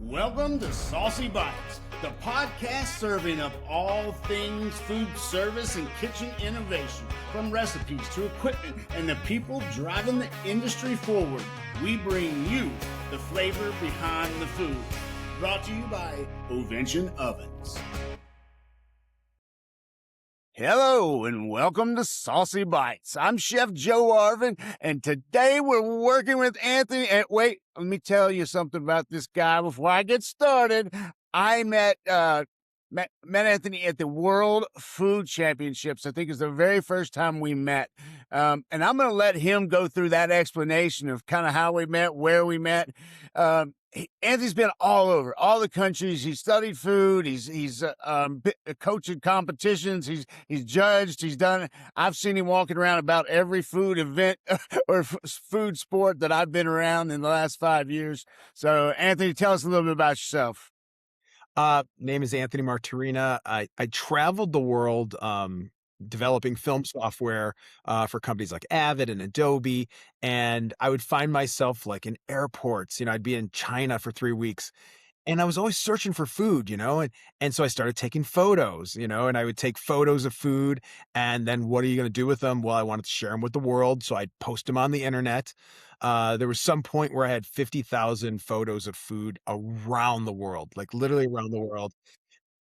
Welcome to Saucy Bites, the podcast serving up all things food service and kitchen innovation, from recipes to equipment and the people driving the industry forward. We bring you the flavor behind the food. Brought to you by Ovention Ovens. Hello and welcome to Saucy Bites. I'm Chef Joe Arvin, and today we're working with Anthony. And wait, let me tell you something about this guy before I get started. I met Anthony at the World Food Championships. I think it's the very first time we met. And I'm going to let him go through that explanation of kind of how we met, where we met. Anthony's been all over, all the countries. He's studied food. He's coached in competitions. He's judged. He's done. I've seen him walking around about every food event or food sport that I've been around in the last 5 years. So, Anthony, tell us a little bit about yourself. Name is Anthony Martorina. I traveled the world developing film software for companies like Avid and Adobe. And I would find myself like in airports, I'd be in China for 3 weeks and I was always searching for food, and so I started taking photos, and I would take photos of food. And then what are you going to do with them? Well, I wanted to share them with the world. So I'd post them on the internet. There was some point where I had 50,000 photos of food around the world, like literally around the world.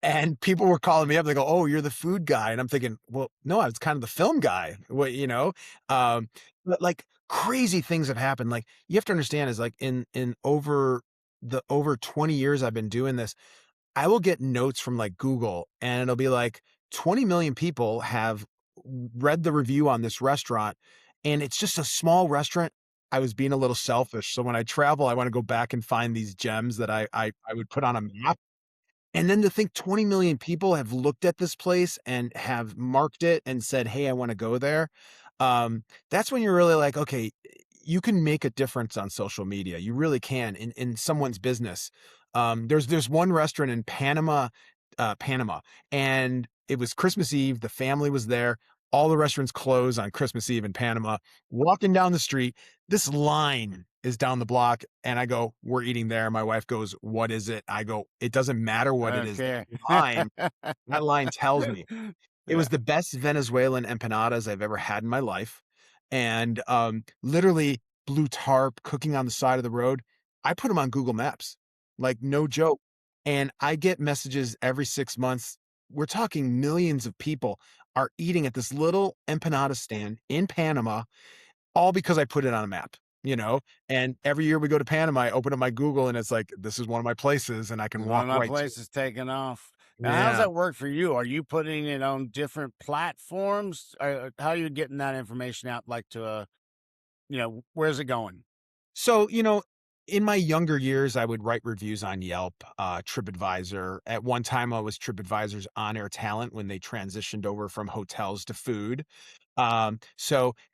And people were calling me up. They go, "Oh, you're the food guy." And I'm thinking, well, no, I was kind of the film guy. But like crazy things have happened. Like you have to understand is like in over 20 years I've been doing this, I will get notes from like Google and it'll be like 20 million people have read the review on this restaurant. And it's just a small restaurant. I was being a little selfish. So when I travel, I want to go back and find these gems that I would put on a map. And then to think 20 million people have looked at this place and have marked it and said, "Hey, I want to go there." That's when you're really like, okay, you can make a difference on social media. You really can in someone's business. There's one restaurant in Panama, and it was Christmas Eve. The family was there. All the restaurants close on Christmas Eve in Panama. Walking down the street, this line is down the block, and I go, "We're eating there." My wife goes, "What is it?" I go, "It doesn't matter what it is. Okay. That line tells me." It Yeah. was the best Venezuelan empanadas I've ever had in my life, and literally blue tarp cooking on the side of the road. I put them on Google Maps, like no joke, and I get messages every 6 months. We're talking millions of people are eating at this little empanada stand in Panama, all because I put it on a map, and every year we go to Panama, I open up my Google and it's like, this is one of my places and I can One walk of my right to it. places taking off. Now, how does Yeah. that work for you? Are you putting it on different platforms? How are you getting that information out? Like to, where's it going? So, in my younger years, I would write reviews on Yelp, TripAdvisor. At one time, I was TripAdvisor's on-air talent when they transitioned over from hotels to food. And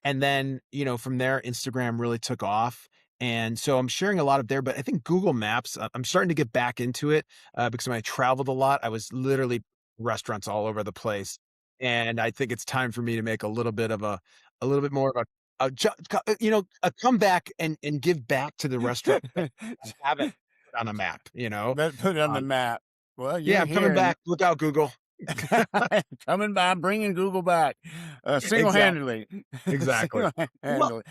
then, from there, Instagram really took off. And so I'm sharing a lot of there, but I think Google Maps, I'm starting to get back into it because when I traveled a lot, I was literally restaurants all over the place. And I think it's time for me to make a little bit more of a comeback and give back to the restaurant that I haven't put on a map. Let's put it on the Um, map. Well, yeah, you're I'm coming here. back. Look out, Google. Coming by, bringing Google back Exactly. single-handedly. Exactly. Well, Single-handedly.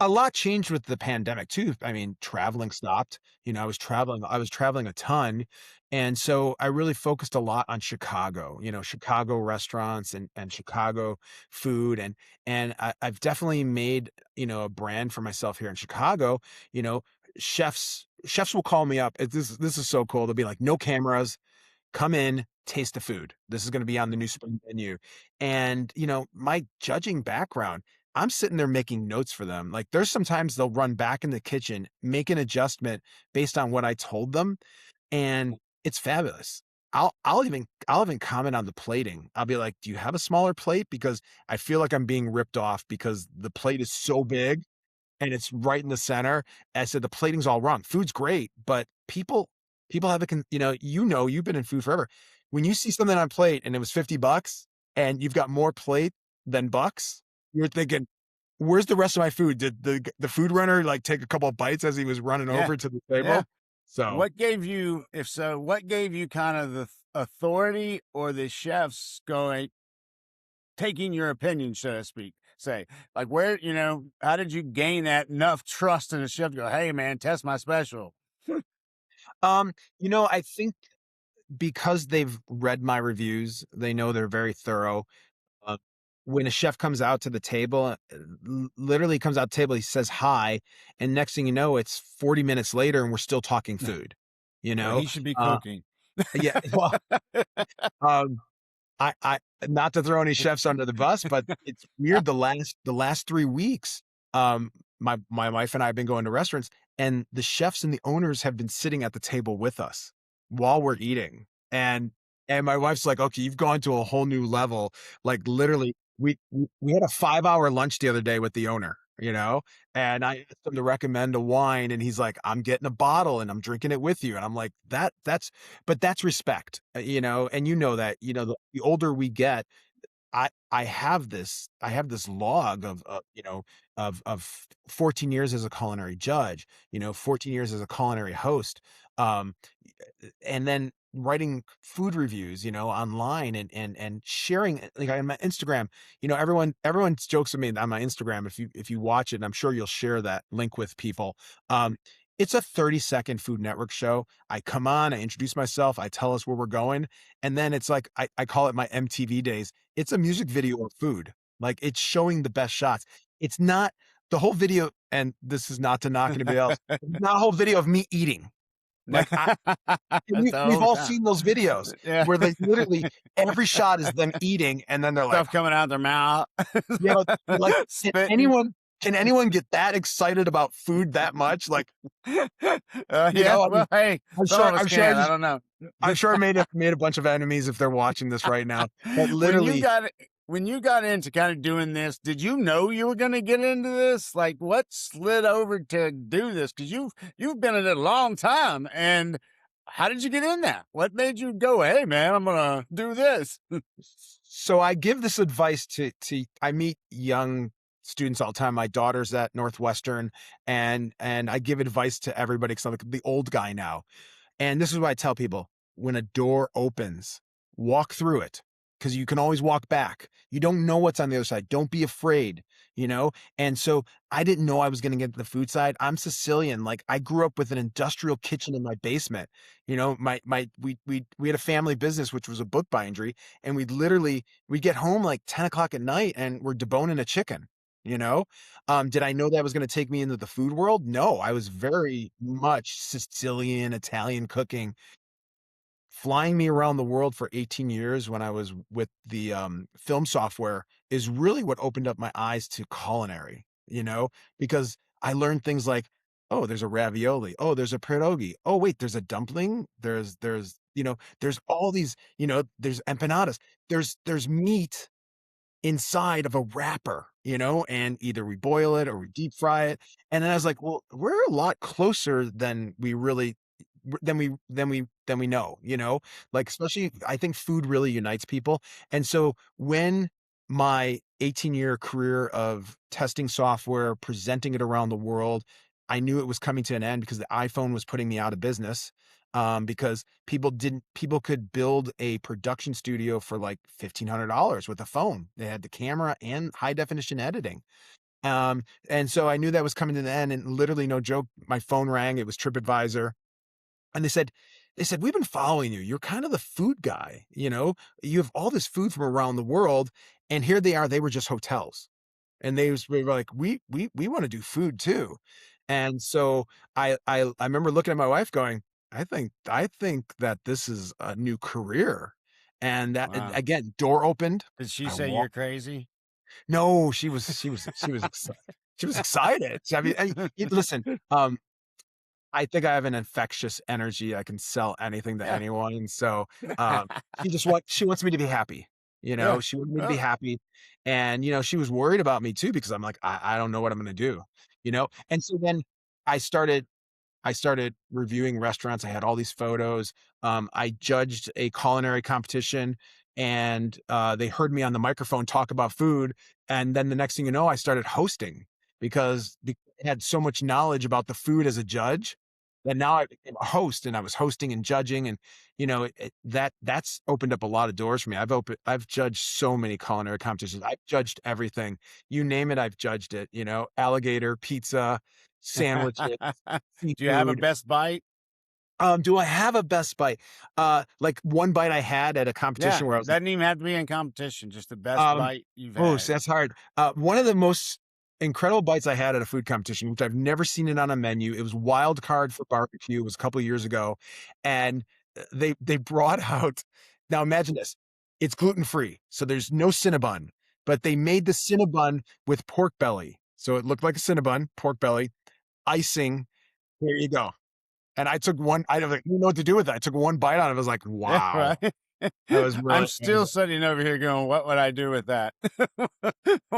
a lot changed with the pandemic too. I mean, traveling stopped. I was traveling a ton. And so I really focused a lot on Chicago, Chicago restaurants and Chicago food. I've definitely made, a brand for myself here in Chicago. You know, chefs will call me up. This is so cool. They'll be like, "No cameras, come in, taste the food. This is going to be on the new spring menu." And, my judging background, I'm sitting there making notes for them. Like there's sometimes they'll run back in the kitchen, make an adjustment based on what I told them. And it's fabulous. I'll even comment on the plating. I'll be like, "Do you have a smaller plate?" Because I feel like I'm being ripped off because the plate is so big and it's right in the center. I said, the plating's all wrong. Food's great, but people have you've been in food forever. When you see something on plate and it was $50 and you've got more plate than bucks, you're thinking, where's the rest of my food? Did the food runner like take a couple of bites as he was running Yeah. over to the Yeah. table? So, what gave you if so, what gave you kind of the authority or the chefs going taking your opinion, so to speak? Say, like, where, how did you gain that enough trust in a chef to go, "Hey, man, test my special"? I think because they've read my reviews, they know they're very thorough. Uh, when a chef comes out to the table, literally comes out to the table, he says hi, and next thing you know, it's 40 minutes later and we're still talking food, you Well, know? he should be Uh, cooking. yeah, well, um, I not to throw any chefs under the bus, but it's weird the last 3 weeks, my wife and I have been going to restaurants, and the chefs and the owners have been sitting at the table with us while we're eating, and my wife's like, "Okay, you've gone to a whole new level." Like, literally, we had a 5-hour lunch the other day with the owner, and I asked him to recommend a wine, and he's like, "I'm getting a bottle, and I'm drinking it with you," and I'm like, that's respect, and that, the older we get, I have this log of 14 years as a culinary judge, 14 years as a culinary host, um, and then writing food reviews, online and sharing it, like on my Instagram, everyone jokes with me on my Instagram. If you watch it, and I'm sure you'll share that link with people. It's a 30-second Food Network show. I come on, I introduce myself, I tell us where we're going, and then it's like I call it my MTV days. It's a music video of food. Like, it's showing the best shots. It's not the whole video, and this is not to knock anybody else. It's not a whole video of me eating. Like, and That's the we've whole all time. seen those videos Yeah. where they literally every shot is them eating, and then they're like, Stuff coming out their mouth. "Yeah, but like, can Spitting. anyone can anyone get that excited about food that much?" Like, Yeah, I well, mean, hey, I'm some sure of us I'm sure I can, I just don't know. I'm sure I made a bunch of enemies if they're watching this right now, but When you literally. got when you got into kinda doing this, did you know you were gonna get into this? Like, what slid over to do this? Because you've been in it a long time, and how did you get in that? What made you go, "Hey, man, I'm gonna do this"? So I give this advice to I meet young students all the time. My daughter's at Northwestern, and I give advice to everybody because I'm like the old guy now. And this is what I tell people: when a door opens, walk through it because you can always walk back. You don't know what's on the other side. Don't be afraid, you know? And so I didn't know I was going to get to the food side. I'm Sicilian. Like, I grew up with an industrial kitchen in my basement. We had a family business, which was a book bindery. And we'd get home like 10 o'clock at night and we're deboning a chicken. Did I know that was going to take me into the food world? No, I was very much Sicilian, Italian cooking. Flying me around the world for 18 years when I was with the film software is really what opened up my eyes to culinary, because I learned things like, oh, there's a ravioli. Oh, there's a pierogi. Oh, wait, there's a dumpling. There's all these, there's empanadas. There's meat inside of a wrapper, and either we boil it or we deep fry it. And then I was like, well, we're a lot closer than we really than we know, like, especially I think food really unites people. And so when my 18-year career of testing software, presenting it around the world, I knew it was coming to an end because the iPhone was putting me out of business. Because people could build a production studio for like $1,500 with a phone. They had the camera and high definition editing. And so I knew that was coming to the end. And literally, no joke, my phone rang. It was TripAdvisor, and they said, "We've been following you. You're kind of the food guy. You have all this food from around the world." And here they are. They were just hotels, and we were like, "We want to do food too." And so I remember looking at my wife going, "I think that this is a new career." And that, Wow. again, door opened. Did she I say you're walked. crazy? No, she was excited. I mean, listen. I think I have an infectious energy. I can sell anything to Yeah. anyone. So, she wants me to be happy. Yeah. She wanted me to be Well, happy. And, she was worried about me too, because I'm like, I don't know what I'm going to do. And so then I started, I started reviewing restaurants. I had all these photos. I judged a culinary competition, and they heard me on the microphone talk about food. And then the next thing you know, I started hosting because I had so much knowledge about the food as a judge. then now I became a host, and I was hosting and judging, and that's opened up a lot of doors for me. I've judged so many culinary competitions. I've judged everything. You name it, I've judged it. Alligator, pizza, sandwiches, Do you have a seafood. best bite? Do I have a best bite? Like one bite I had at a Yeah, competition where I was like, doesn't even have to be in competition, just the best um, bite you've oh, had. so that's hard. One of the most incredible bites I had at a food competition, which I've never seen it on a menu. It was wild card for barbecue. It was a couple of years ago, and they brought out. Now imagine this: it's gluten free, so there's no Cinnabon, but they made the Cinnabon with pork belly, so it looked like a Cinnabon, pork belly, icing. There you go. And I took one. I didn't know what to do with it. I took one bite on it. I was like, Yeah, wow. right. That was I'm really still sitting over here going, "What would I do with that?"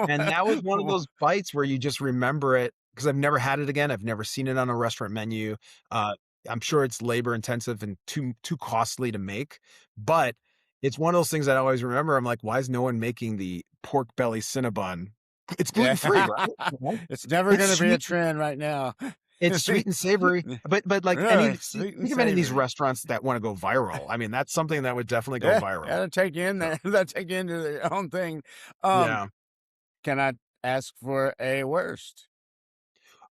and that was one of those bites where you just remember it because I've never had it again. I've never seen it on a restaurant menu. Uh, I'm sure it's labor intensive and too costly to make, but it's one of those things I always remember. I'm like, why is no one making the pork belly Cinnabon? It's gluten free, Yeah. right? Right? It's never It's gonna be a sweet. trend right now. It's sweet and savory, but like Really, sweet and think of any of these savory. restaurants that want to go viral. I mean, that's something that would definitely go Yeah, viral. that'll take you in So, there. That'll take you into their own thing. Um, yeah. can I ask for a worst?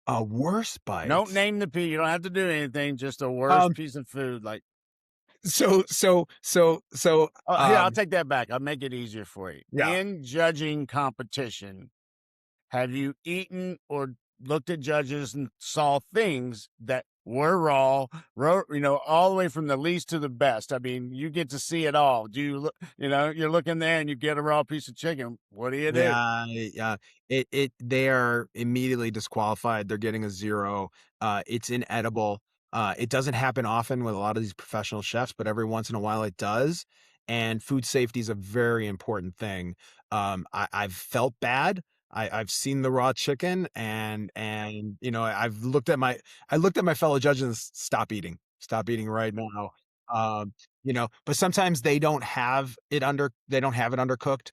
A worse Don't bite. name the pea. You don't have to do anything. Just a worst Um, piece of food. Like, so, oh, here, I'll take that back. I'll make it easier for you. yeah. In judging competition, have you eaten or looked at judges and saw things that were raw, all the way from the least to the best? I mean, you get to see it all. Do you look, you're looking there and you get a raw piece of chicken. What do you do? Yeah. They are immediately disqualified. They're getting a 0. It's inedible. It doesn't happen often with a lot of these professional chefs, but every once in a while it does. And food safety is a very important thing. I've felt bad. I've seen the raw chicken, and I looked at my fellow judges and stop eating right now. But sometimes they don't have it undercooked,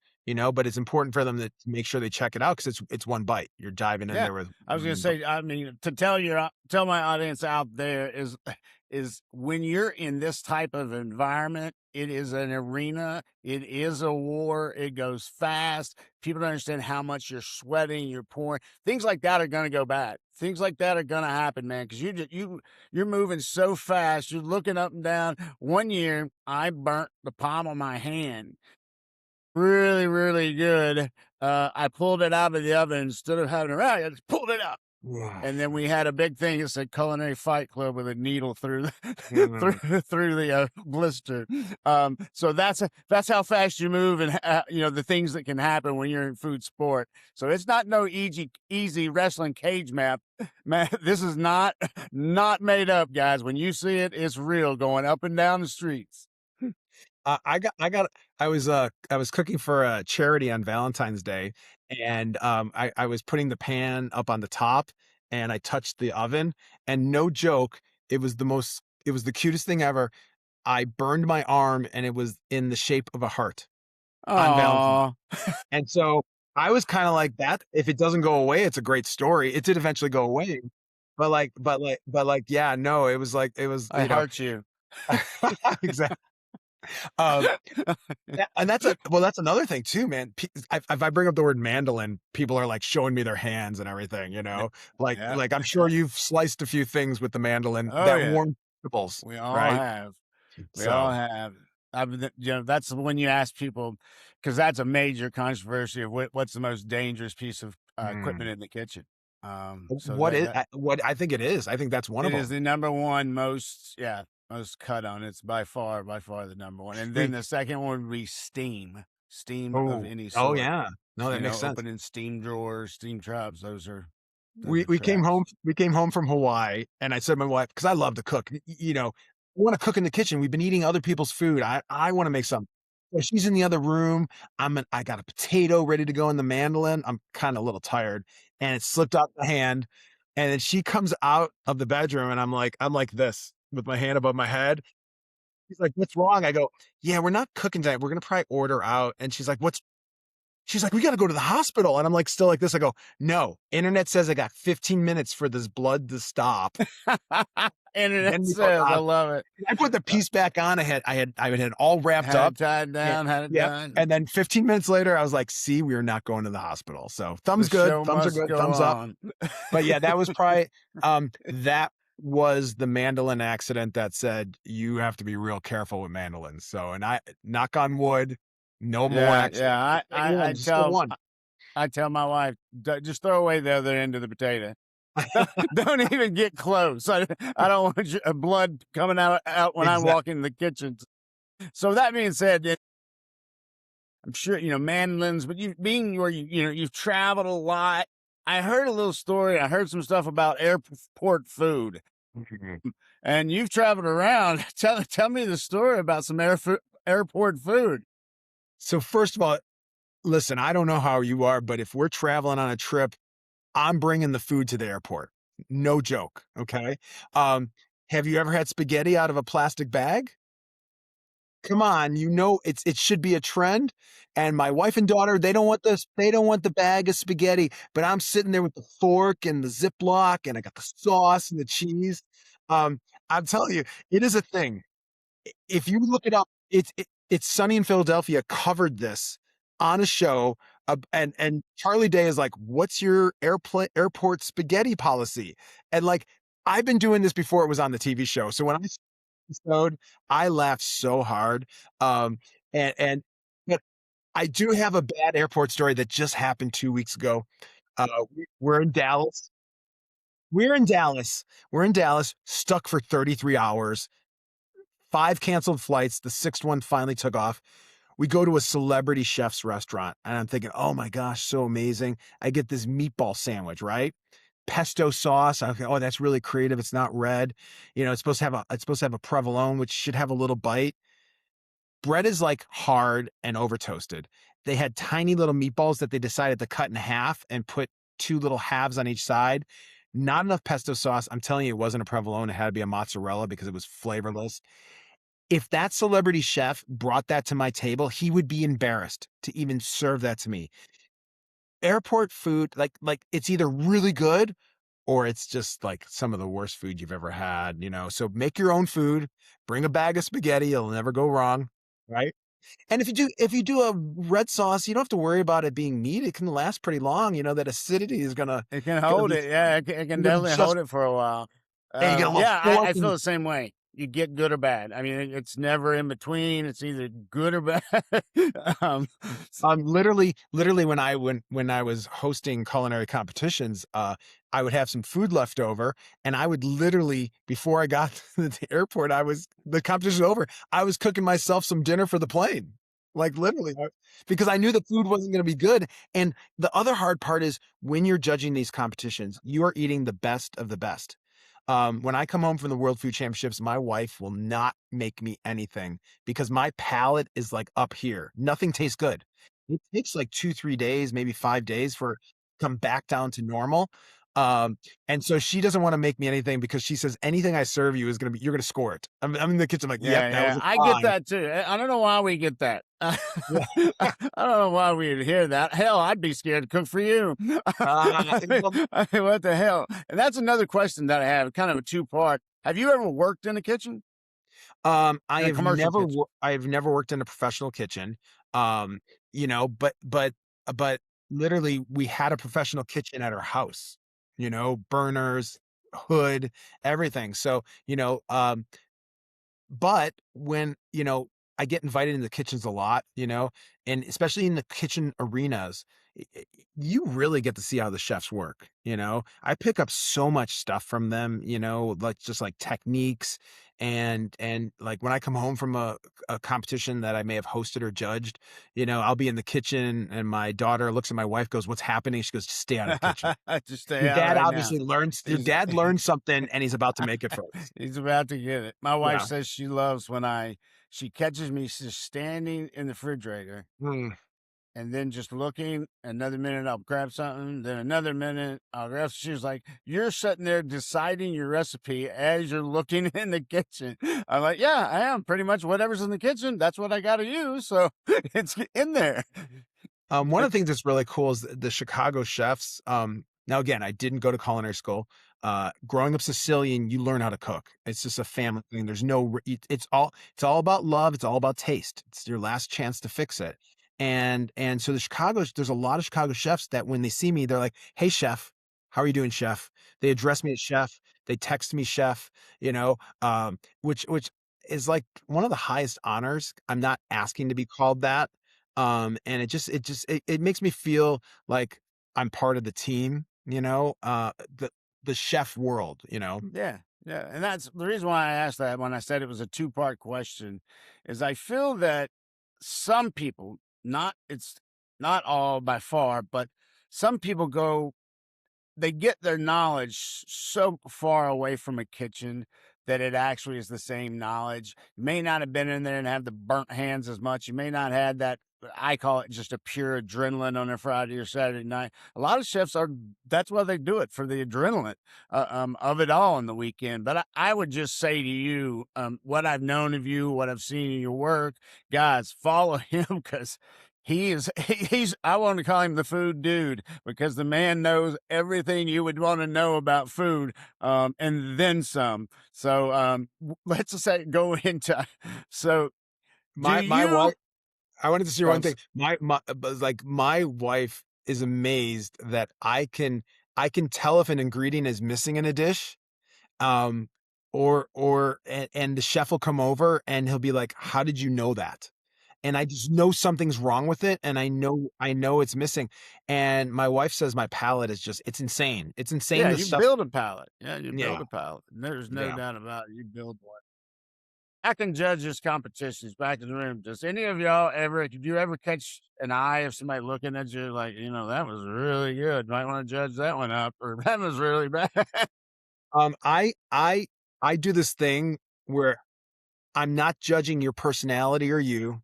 but it's important for them to make sure they check it out because it's one bite. You're diving in Yeah, there with I was gonna one bite. say. I mean, to tell my audience out there is when you're in this type of environment, it is an arena. It is a war. It goes fast. People don't understand how much you're sweating, you're pouring. Things like that are gonna go bad. Things like that are gonna happen, man. Because you're moving so fast. You're looking up and down. One year, I burnt the palm of my hand really, really good. I pulled it out of the oven instead of having it out. I just pulled it out. Yeah. And then we had a big thing. It's a culinary fight club with a needle through Mm. through the blister. So that's how fast you move, and the things that can happen when you're in food sport. So it's not no easy wrestling cage map. Man, this is not made up, guys. When you see it, it's real, going up and down the streets. I was cooking for a charity on Valentine's Day, and I was putting the pan up on the top, and I touched the oven, and no joke, it was the cutest thing ever. I burned my arm, and it was in the shape of a heart on Valentine's. Oh, And so I was kind of like that. If it doesn't go away, it's a great story. It did eventually go away, yeah, no, it was, I hurt you. exactly. Yeah, and that's another thing too, man. If I bring up the word mandolin, people are like showing me their hands and everything, Yeah. like I'm sure you've sliced a few things with the mandolin Oh that yeah. warm vegetables, We all right? have. We all So, have. That's when you ask people, because that's a major controversy of what's the most dangerous piece of mm, equipment in the kitchen. So what is what I think it is. I think that's one of it is them. the number one most cut on. It's by far the number one, and then We the second one would be steam of oh any oh sort. yeah, no, that makes sense. Opening steam drawers, steam traps. Those we are we came traps. home we came home from Hawaii, and I said to my wife, because I love to cook, I want to cook in the kitchen. We've been eating other people's food. I want to make something. So she's in the other room. I got a potato ready to go in the mandolin. I'm kind of a little tired, and it slipped out my hand. And then she comes out of the bedroom, and I'm like this with my hand above my head. She's like, "What's wrong?" I go, "Yeah, we're not cooking tonight. We're gonna probably order out." And she's like, "What's?" She's like, "We gotta go to the hospital." And I'm like, still like this. I go, "No, internet says I got 15 minutes for this blood to stop. Internet Then we go to the says, I hospital." love it. I put the Uh, piece back on. I had it all wrapped had up. it tied And down, had it yep. done. And then 15 minutes later, I was like, "See, we are not going to the hospital." So The thumbs good, show thumbs are must good, go thumbs up. on. But yeah, that was probably that was the mandolin accident that said you have to be real careful with mandolins. So, and I knock on wood, no more Yeah, accidents. yeah. Just that one, just the one. I tell my wife, Just throw away the other end of the potato. Don't even get close. I don't want blood coming out when I Exactly. walk in the kitchen." So that being said, I'm sure mandolins, but you being where you've traveled a lot. I heard a little story. I heard some stuff about airport food, and you've traveled around. Tell me the story about some airport food. So first of all, listen, I don't know how you are, but if we're traveling on a trip, I'm bringing the food to the airport. No joke. Okay. Um, have you ever had spaghetti out of a plastic bag? Come on, it should be a trend. And my wife and daughter, they don't want the bag of spaghetti, but I'm sitting there with the fork and the Ziploc, and I got the sauce and the cheese. Um, I'm telling you, it is a thing. If you look it up, it's Sunny in Philadelphia covered this on a show, and Charlie Day is like, "What's your airport spaghetti policy?" And like, I've been doing this before it was on the TV show. So when I saw the episode, I laughed so hard. Um, and but I do have a bad airport story that just happened 2 weeks ago. We're in Dallas. We're in Dallas. We're in Dallas, stuck for 33 hours. 5 canceled flights, the 6th one finally took off. We go to a celebrity chef's restaurant, and I'm thinking, "Oh my gosh, so amazing." I get this meatball sandwich, right? Pesto sauce. Okay, "Oh, that's really creative. It's not red." It's supposed to have a provolone, which should have a little bite. Bread is, like, hard and over toasted. They had tiny little meatballs that they decided to cut in half and put 2 little halves on each side. Not enough pesto sauce. I'm telling you, it wasn't a provolone. It had to be a mozzarella because it was flavorless. If that celebrity chef brought that to my table, he would be embarrassed to even serve that to me. Airport food, it's either really good or it's just like some of the worst food you've ever had, you know? So make your own food, bring a bag of spaghetti, it'll never go wrong, right? And if you do a red sauce, you don't have to worry about it being meat. It can last pretty long, that acidity is It can gonna hold be it. Yeah, it can gonna be definitely hold just it for a while. and you get a little Yeah, fork I feel and the same way. You get good or bad. I mean, it's never in between. It's either good or bad. um, literally when I was hosting culinary competitions, I would have some food left over, and I would literally before I got to the airport, the competition was over, I was cooking myself some dinner for the plane. Like literally, because I knew the food wasn't going to be good. And the other hard part is when you're judging these competitions, you are eating the best of the best. When I come home from the World Food Championships, my wife will not make me anything because my palate is like up here. Nothing tastes good. It takes like 2, 3 days, maybe 5 days for it to come back down to normal. Um, and so she doesn't want to make me anything because she says anything I serve you is gonna be you're gonna score it. I'm in the kitchen like, "Yep, yeah, that was yeah, a I get 5." that too. I don't know why we get that. I Yeah. don't know why we'd hear that. Hell, I'd be scared to cook for you. Well, I mean, what the hell? And that's another question that I have, kind of a two-part. Have you ever worked in a kitchen, in a commercial kitchen? I have never worked in a professional kitchen. Um, but literally we had a professional kitchen at our house, burners, hood, everything. So, but when, I get invited in the kitchens a lot, and especially in the kitchen arenas, you really get to see how the chefs work. I pick up so much stuff from them, like just like techniques and like when I come home from a competition that I may have hosted or judged, I'll be in the kitchen and my daughter looks at my wife, goes, "What's happening?" She goes, "Just stay out of the kitchen. Just stay out right now. Your He's dad learned something and he's about to make it first." he's about to get it. My wife Yeah. says she loves when she catches me just standing in the refrigerator Mm. and then just looking. Another minute, I'll grab something. Then another minute, I'll grab. She was like, "You're sitting there deciding your recipe as you're looking in the kitchen." I'm like, "Yeah, I am. Pretty much whatever's in the kitchen, that's what I got to use. So it's in there." One Uh, of the things that's really cool is the Chicago chefs. Now again, I didn't go to culinary school. Growing up Sicilian, you learn how to cook. It's just a family thing. There's no, it's all about love. It's all about taste. It's your last chance to fix it. And so there's a lot of Chicago chefs that when they see me, they're like, "Hey, chef, how are you doing, chef?" They address me as chef. They text me chef. You know, which is like one of the highest honors. I'm not asking to be called that, and it makes me feel like I'm part of the team, the chef world, you know? yeah, yeah, and that's the reason why I asked that when I said it was a two-part question, is I feel that some people, not it's not all by far, but some people they get their knowledge so far away from a kitchen that it actually is the same knowledge. You may not have been in there and have the burnt hands as much. You may not have that. I call it just a pure adrenaline on a Friday or Saturday night. A lot of chefs are. That's why they do it, for the adrenaline of it all on the weekend. But I would just say to you, what I've known of you, what I've seen in your work, guys, follow him because he's I want to call him the food dude because the man knows everything you would want to know about food, and then some. So let's just say go into so do My you wife I wanted to say oh, one thing. My wife is amazed that I can tell if an ingredient is missing in a dish, um, and the chef will come over and he'll be like, "How did you know that?" And I just know something's wrong with it, and I know it's missing. And my wife says my palate is just it's insane. It's insane yeah, the you stuff. build a palate. Yeah, you build Yeah, a palate. There's no yeah. doubt about it. You build one. I can judge this competitions back in the room. Does any of y'all ever, did you ever catch an eye of somebody looking at you like, that was really good. Might want to judge that one up, or that was really bad. Um, I I I do this thing where I'm not judging your personality or you.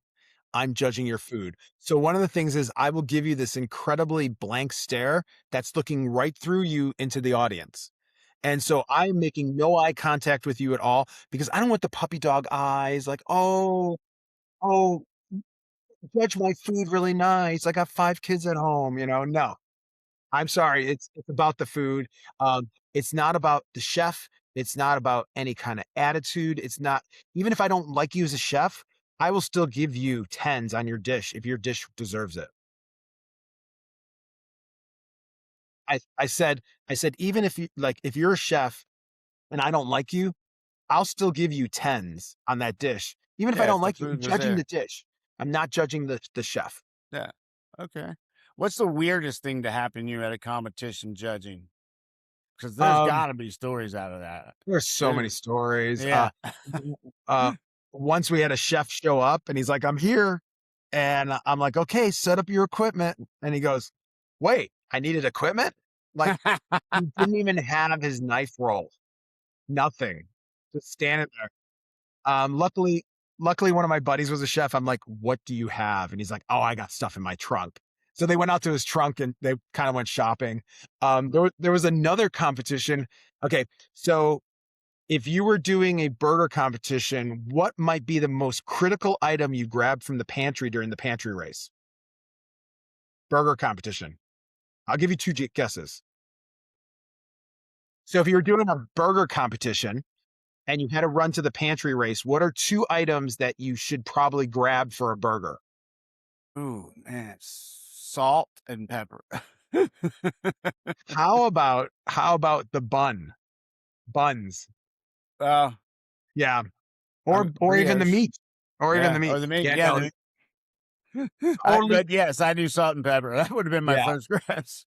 I'm judging your food. So one of the things is I will give you this incredibly blank stare that's looking right through you into the audience. And so I'm making no eye contact with you at all because I don't want the puppy dog eyes like, oh, judge my food really nice. I got 5 kids at home, No. I'm sorry, it's about the food. It's not about the chef. It's not about any kinda attitude. It's not even if I don't like you as a chef, I will still give you 10s on your dish if your dish deserves it. I said, "Even if if you're a chef and I don't like you, I'll still give you 10s on that dish, even if I Yeah, if don't the like you. I'm food was judging the there. dish. I'm not judging the chef." Yeah. Okay. What's the weirdest thing to happen to you at a competition judging? Because there's Um, got to be stories out of that. there's so There's, many stories. yeah. W uh, Once we had a chef show up and he's like, "I'm here." And I'm like, "Okay, set up your equipment." And he goes, "Wait, I needed equipment?" Like, he didn't even have his knife roll. Nothing. Just standing there. Luckily, one of my buddies was a chef. I'm like, "What do you have?" And he's like, "Oh, I got stuff in my trunk." So they went out to his trunk and they kinda went shopping. There was another competition. Okay, so if you were doing a burger competition, what might be the most critical item you grabbed from the pantry during the pantry race? Burger competition. I'll give you 2 guesses. So if you were doing a burger competition and you had to run to the pantry race, what are 2 items that you should probably grab for a burger? Ooh, man, salt and pepper. How about the buns? Well, Yeah, I or mean, or even the brioche. meat, or even the Yeah, or meat. the meat. Yeah, Yeah, no, totally. but yes, I do salt and pepper. That would have been my Yeah, first guess.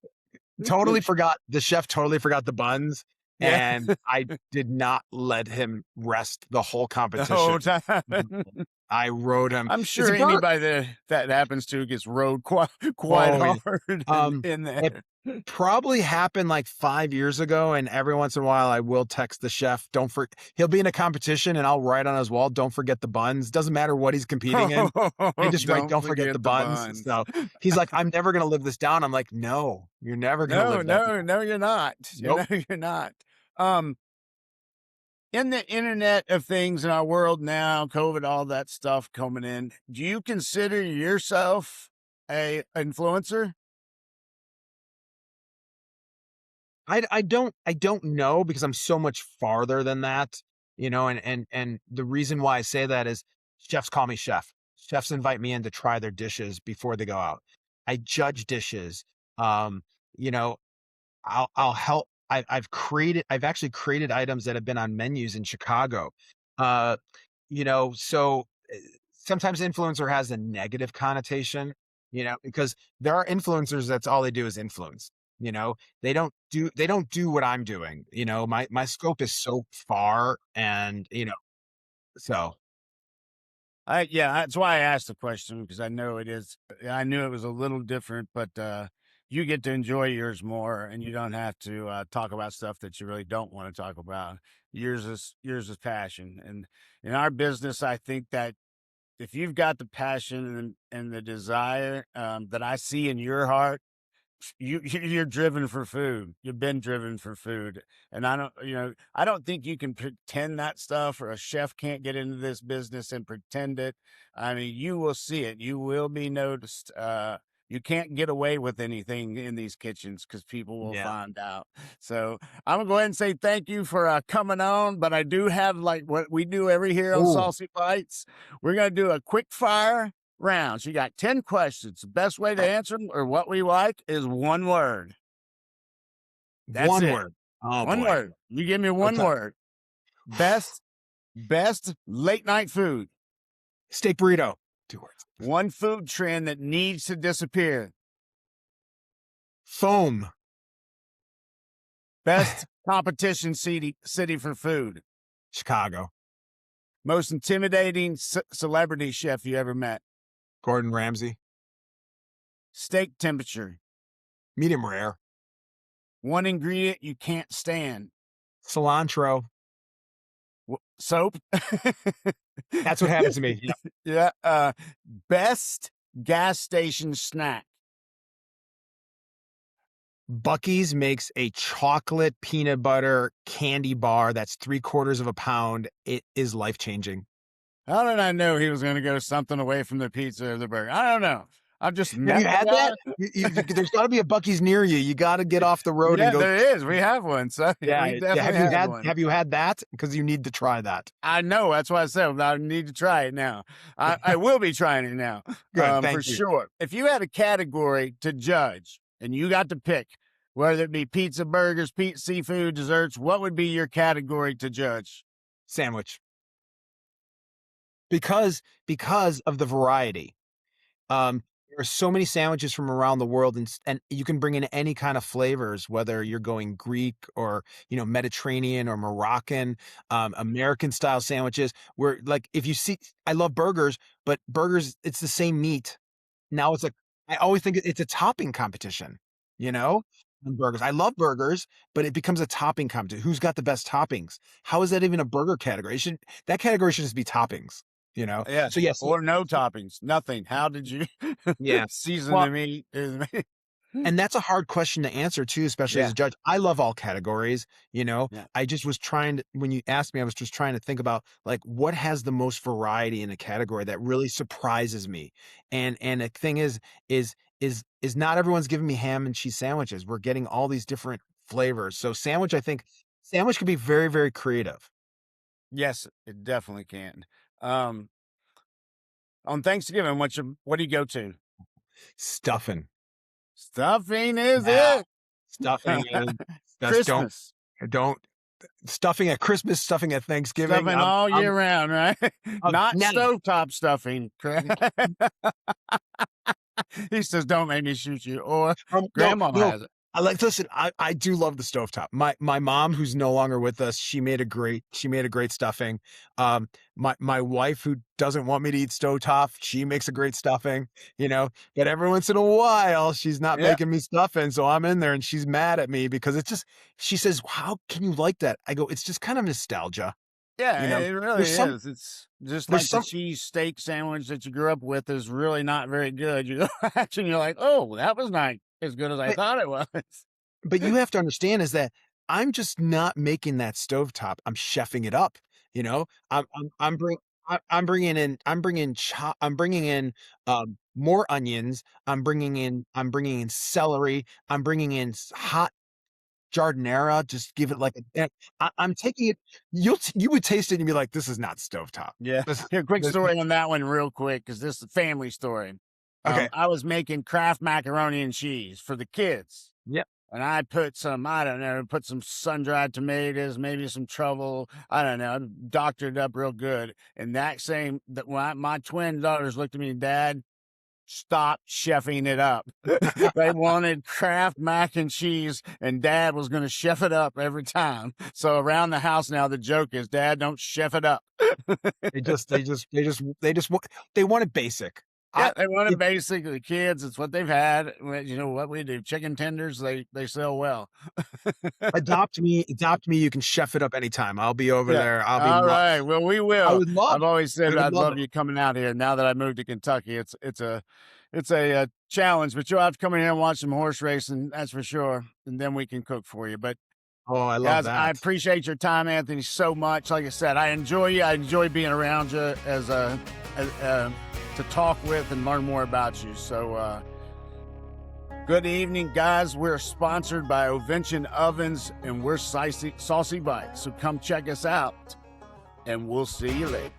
the chef totally forgot the buns, Yeah, and I did not let him rest the whole the competition. whole time. I rode him. I'm It's sure a burger. anybody that happens to gets rode quite Oh, yeah. hard Um, in it there. probably happened like 5 years ago, and every once in a while, I will text the chef, "Don't for" he'll be in a competition, and I'll write on his wall, "Don't forget the buns." Doesn't matter what he's competing in. I just write, Don't "Don't forget the forget the buns." buns. So, he's like, "I'm never gonna live this down." I'm like, "No, you're never gonna No, live that no, down." no, you're not. You Nope. know, you're not. Um, in the internet of things in our world now, COVID, all that stuff coming in, do you consider yourself a influencer? I don't know because I'm so much farther than that, and the reason why I say that is chefs call me chef. Chefs invite me in to try their dishes before they go out. I judge dishes. Um, you know, I'll help. I've actually created items that have been on menus in Chicago. Uh, so sometimes influencer has a negative connotation, because there are influencers that's all they do is influence. They don't do what I'm doing. My scope is so far and so Yeah, that's why I asked the question because I knew it was a little different, but you get to enjoy yours more, and you don't have to talk about stuff that you really don't want to talk about. Yours is passion, and in our business, I think that if you've got the passion and the desire that I see in your heart, you're driven for food. You've been driven for food. And I don't think you can pretend that stuff, or a chef can't get into this business and pretend it. I mean, you will see it. You will be noticed. You can't get away with anything in these kitchens because people will yeah. find out. So I'm gonna go ahead and say thank you for coming on. But I do have, like, what we do every here on Oh, Saucy Bites. We're gonna do a quick fire rounds. You got 10 questions. The best way to answer them, or what we like, is one word. That's one it. word. Oh One boy. word. You give me one Okay. word. Best, best late night food. Steak burrito. 2 words. One food trend that needs to disappear. Foam. Best competition city for food. Chicago. Most intimidating celebrity chef you ever met. Gordon Ramsay. Steak temperature. Medium rare. One ingredient you can't stand. Cilantro. Soap. That's what happens to me. Yep. Yeah. Best gas station snack. Bucky's makes a chocolate peanut butter candy bar that's 3/4 of a pound. It is life-changing. How did I know he was going to go something away from the pizza or the burger? I don't know. I've just Have met you the had guy. that? There's gotta be a Bucky's near you. You gotta get off the road and Yeah, go. there is. We have one. So we Yeah, yeah. definitely Have you have had one. have you had that? Because you need to try that. I know. That's why I said I need to try it now. I will be trying it now, Good, for thank you. sure. If you had a category to judge and you got to pick, whether it be pizza, burgers, seafood, desserts, what would be your category to judge? Sandwich. Because of the variety. There are so many sandwiches from around the world, and you can bring in any kind of flavors, whether you're going Greek or, Mediterranean or Moroccan, American style sandwiches where, like, if you see I love burgers, but burgers, it's the same meat. Now it's like I always think it's a topping competition, you know, on burgers. I love burgers, but it becomes a topping competition. Who's got the best toppings? How is that even a burger category? That category should just be toppings, you know? Yeah, So yes, or no toppings, nothing. How did you yeah. season Well, the meat? and that's a hard question to answer too, especially as Yeah, a judge. I love all categories, you know. yeah. I just was trying to when you asked me, I was just trying to think about like what has the most variety in a category that really surprises me. And the thing is not everyone's giving me ham and cheese sandwiches. We're getting all these different flavors. So I think sandwich can be very, very creative. Yes, it definitely can. Um, on Thanksgiving, what do you go to? Stuffing. Stuffing is Yeah. it. Stuffing is just Christmas. don't stuffing at Christmas, stuffing at Thanksgiving. Stuffing I'm all I'm year round, right? Not now stovetop stuffing. He says, "Don't make me shoot you," or No, grandma no. has it. Listen, I do love the stovetop. My mom, who's no longer with us, she made a great stuffing. My wife, who doesn't want me to eat stovetop, she makes a great stuffing, but every once in a while, she's not Yeah. making me stuffing, so I'm in there and she's mad at me because it's just she says, "How can you like that?" I go, "It's just kind of nostalgia." You Yeah, know? it really There's some is. It's just there's like the some cheese steak sandwich that you grew up with is really not very good. You go back and you're like, "Oh, that was not as good as I but thought it was." But you have to understand is that I'm just not making that stovetop. I'm chefing it up, you know? I'm bring I'm bringing in, more onions, I'm bringing in celery, I'm bringing in hot giardiniera, just give it like a I'm taking it you would taste it and be like, "This is not stovetop." Yeah. This Here, quick this story on that one, real quick, because this is a family story. okay. I was making Kraft macaroni and cheese for the kids. Yep. And I put some, I don't know, put some sun-dried tomatoes, maybe some truffle, I don't know, doctored up real good. And that when my twin daughters looked at me, Dad, stop chefing it up. They wanted Kraft mac and cheese, and Dad was going to chef it up every time. So around the house now, the joke is, Dad, don't chef it up. They want it basic. Yeah, I they want it it basically. The kids, it's what they've had. You know what we do? Chicken tenders, they sell well. adopt me, you can chef it up anytime. I'll be over Yeah. there. All right. Well, we I will. would love I've always I said would I'd love love it. you coming out here. Now that I moved to Kentucky, it's a challenge, but you'll have to come in here and watch some horse racing. That's for sure. And then we can cook for you. But Oh, I love guys, I that. appreciate your time, Anthony, so much. Like I said, I enjoy you. I enjoy being around you to talk with and learn more about you. So, good evening, guys. We're sponsored by Ovention Ovens, and we're Saucy Bites. So come check us out, and we'll see you later.